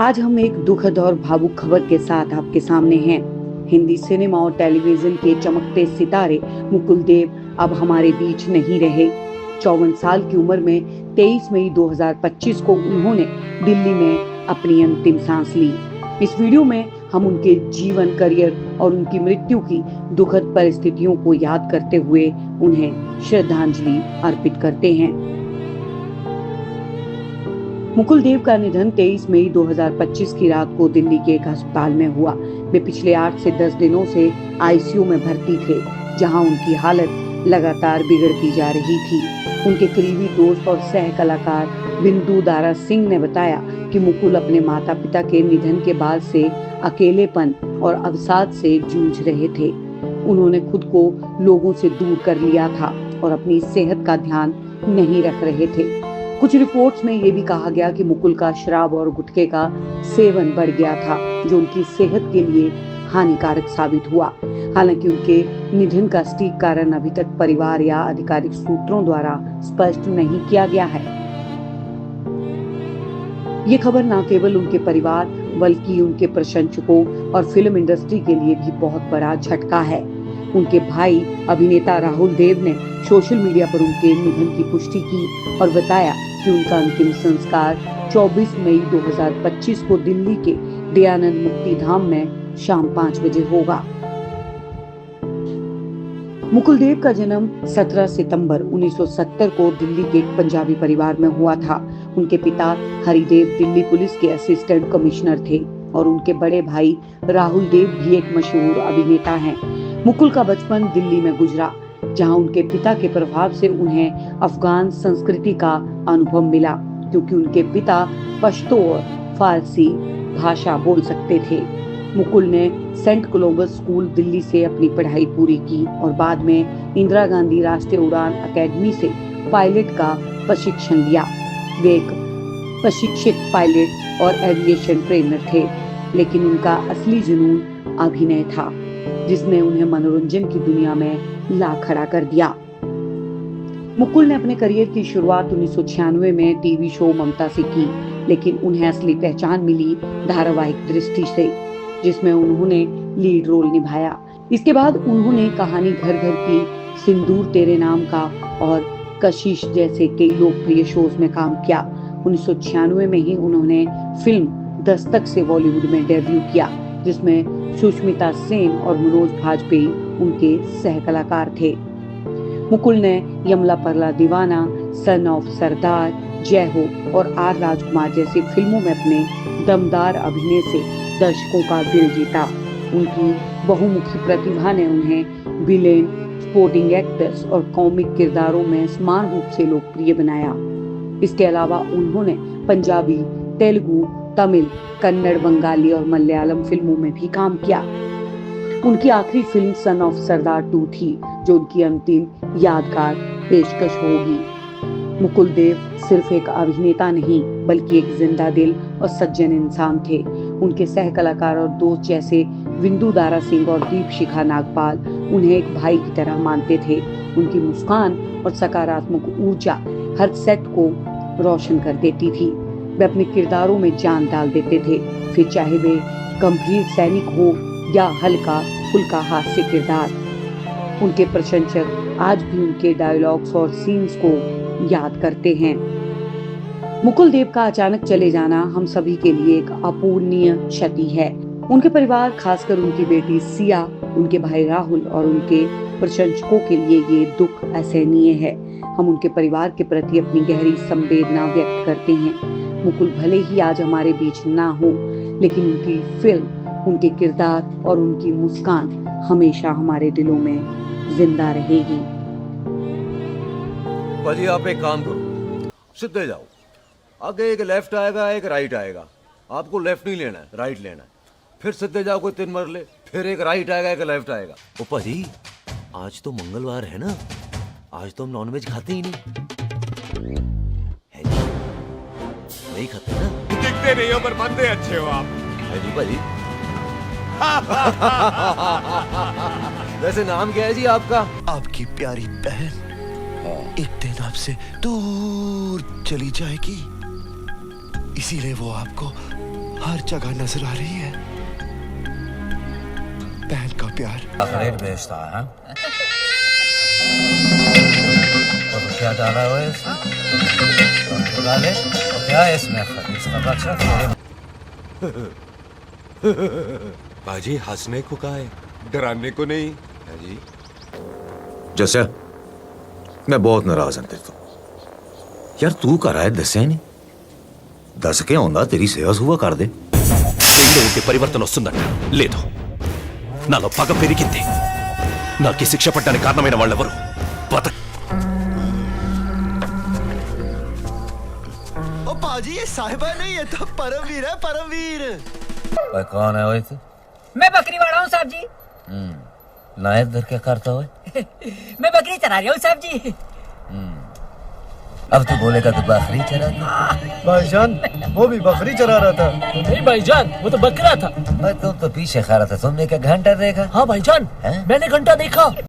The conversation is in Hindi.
आज हम एक दुखद और भावुक खबर के साथ आपके सामने हैं। हिंदी सिनेमा और टेलीविजन के चमकते सितारे मुकुल देव अब हमारे बीच नहीं रहे। 54 साल की उम्र में 23 मई 2025 को उन्होंने दिल्ली में अपनी अंतिम सांस ली। इस वीडियो में हम उनके जीवन, करियर और उनकी मृत्यु की दुखद परिस्थितियों को याद करते हुए उन्हें श्रद्धांजलि अर्पित करते हैं। मुकुल देव का निधन 23 मई 2025 की रात को दिल्ली के एक अस्पताल में हुआ। वे पिछले 8 से 10 दिनों से आईसीयू में भर्ती थे, जहां उनकी हालत लगातार बिगड़ती जा रही थी। उनके करीबी दोस्त और सह कलाकार बिंदु दारा सिंह ने बताया कि मुकुल अपने माता पिता के निधन के बाद से अकेलेपन और अवसाद से जूझ रहे थे। उन्होंने खुद को लोगों से दूर कर लिया था और अपनी सेहत का ध्यान नहीं रख रहे थे। कुछ रिपोर्ट्स में ये भी कहा गया कि मुकुल का शराब और गुटखे का सेवन बढ़ गया था, जो उनकी सेहत के लिए हानिकारक साबित हुआ। हालांकि उनके निधन का सटीक कारण अभी तक परिवार या आधिकारिक सूत्रों द्वारा स्पष्ट नहीं किया गया है। ये खबर न केवल उनके परिवार बल्कि उनके प्रशंसकों और फिल्म इंडस्ट्री के लिए भी बहुत बड़ा झटका है। उनके भाई अभिनेता राहुल देव ने सोशल मीडिया पर उनके निधन की पुष्टि की और बताया कि उनका अंतिम संस्कार 24 मई 2025 को दिल्ली के दयानंद मुक्ति धाम में शाम 5 बजे होगा। मुकुल देव का जन्म 17 सितंबर 1970 को दिल्ली के एक पंजाबी परिवार में हुआ था। उनके पिता हरिदेव दिल्ली पुलिस के असिस्टेंट कमिश्नर थे और उनके बड़े भाई राहुल देव भी एक मशहूर अभिनेता हैं। मुकुल का बचपन दिल्ली में गुजरा, जहां उनके पिता के प्रभाव से उन्हें अफगान संस्कृति का अनुभव मिला, क्योंकि उनके पिता पश्तो और फारसी भाषा बोल सकते थे। मुकुल ने सेंट कोलंबस स्कूल दिल्ली से अपनी पढ़ाई पूरी की और बाद में इंदिरा गांधी राष्ट्रीय उड़ान अकेडमी से पायलट का प्रशिक्षण लिया। वे एक प्रशिक्षित पायलट और एविएशन ट्रेनर थे, लेकिन उनका असली जुनून अभिनय था, जिसने उन्हें मनोरंजन की दुनिया में ला खड़ा कर दिया। मुकुल ने अपने करियर की शुरुआत 1996 में टीवी शो ममता से की, लेकिन उन्हें असली पहचान मिली धारावाहिक दृष्टि से, जिसमें उन्होंने लीड रोल निभाया। इसके बाद उन्होंने कहानी घर घर की, सिंदूर तेरे नाम का और कशिश जैसे कई लोकप्रिय शोज में काम किया। 1996 में ही उन्होंने फिल्म दस्तक से बॉलीवुड में डेब्यू किया, जिसमें सुष्मिता सेन और मनोज बाजपेयी उनके सह कलाकार थे। मुकुल ने यमला परला दीवाना, सन ऑफ सरदार, जय हो और आर राजकुमार जैसी फिल्मों में अपने दमदार अभिनय से दर्शकों का दिल जीता। उनकी बहुमुखी प्रतिभा ने उन्हें विलेन, स्पोर्टिंग एक्ट्रेस और कॉमिक किरदारों में समान रूप से लोकप्रिय बनाया। इसके अलावा उन्होंने पंजाबी, तेलुगु, तमिल, कन्नड़, बंगाली और मलयालम फिल्मों में भी काम किया। उनकी आखिरी फिल्म सन ऑफ सरदार 2 थी, जो उनकी अंतिम यादगार पेशकश होगी। मुकुल देव सिर्फ एक अभिनेता नहीं, बल्कि एक जिंदा दिल और सज्जन इंसान थे। उनके सह कलाकार और दोस्त जैसे बिंदु दारा सिंह और दीपशिखा नागपाल उन्हें एक भाई की तरह मानते थे। उनकी मुस्कान और सकारात्मक ऊर्जा हर सेट को रोशन कर देती थी। वे अपने किरदारों में जान डाल देते थे, फिर चाहे वे गंभीर सैनिक हो या हल्का फुल्का हास्य किरदार। उनके प्रशंसक आज भी उनके डायलॉग्स और सीन्स को याद करते हैं। मुकुल देव का अचानक चले जाना हम सभी के लिए एक अपूरणीय क्षति है। उनके परिवार, खासकर उनकी बेटी सिया, उनके भाई राहुल और उनके प्रशंसकों के लिए ये दुख असहनीय है। हम उनके परिवार के प्रति अपनी गहरी संवेदना व्यक्त करते हैं। मुकुल भले ही आज हमारे बीच ना हो, लेकिन उनकी फिल्म, उनके किरदार और उनकी मुस्कान हमेशा हमारे दिलों में जिंदा रहेगी। भाजी आप एक काम करो, सीधे जाओ। आगे एक लेफ्ट आएगा, एक राइट आएगा। आपको लेफ्ट नहीं लेना है, राइट लेना है। फिर सीधे जाओ कोई 3 मरले, फिर एक राइट आएगा, एक लेफ्ट आएगा। ओ भाजी, आज तो मंगलवार है ना, आज तो हम नॉनवेज खाते ही नहीं है जी। नहीं खाते ना? दिखते नहीं हो पर बनते अच्छे हो आप। है जी भाजी। वैसे नाम क्या है जी आपका? आपकी प्यारी बहन एक दिन आपसे दूर चली जाएगी, इसीलिए वो आपको हर जगह नजर आ रही है बहन का प्यार। रेट बेचता है और क्या डाला हुआ है इसमें? डाले और क्या है इसमें? इसका बच्चा बाजी हंसने को कहा है, डराने को नहीं। हाँ जी। जैसे मैं बहुत नाराज हूं तेरे तो यार, तू कर रहा है दसे नहीं दस के आंदा तेरी सेवा सुवा कर दे। దేవుడు ఉంటే పరివర్తన వస్తుందంట లేదు. నాలో పగ పెరిగింది. నాకు శిక్ష పడ్డానికి కారణమైన వాళ్ళెవరు బతక ओ पाजी ये साहिबा नहीं है तो परमवीर है परमवीर। भाई कौन है वही? मैं बकरी वाला हूँ साहब जी। ना इधर क्या करता हुआ? मैं बकरी चरा रहा हूँ साहब जी। अब तू बोलेगा तो बकरी चरा रहा? भाईजान वो भी बकरी चरा रहा था। नहीं भाईजान वो तो बकरा था। तुम तो पीछे खड़ा था, तुमने क्या घंटा देखा? हाँ भाईजान हैं? मैंने घंटा देखा।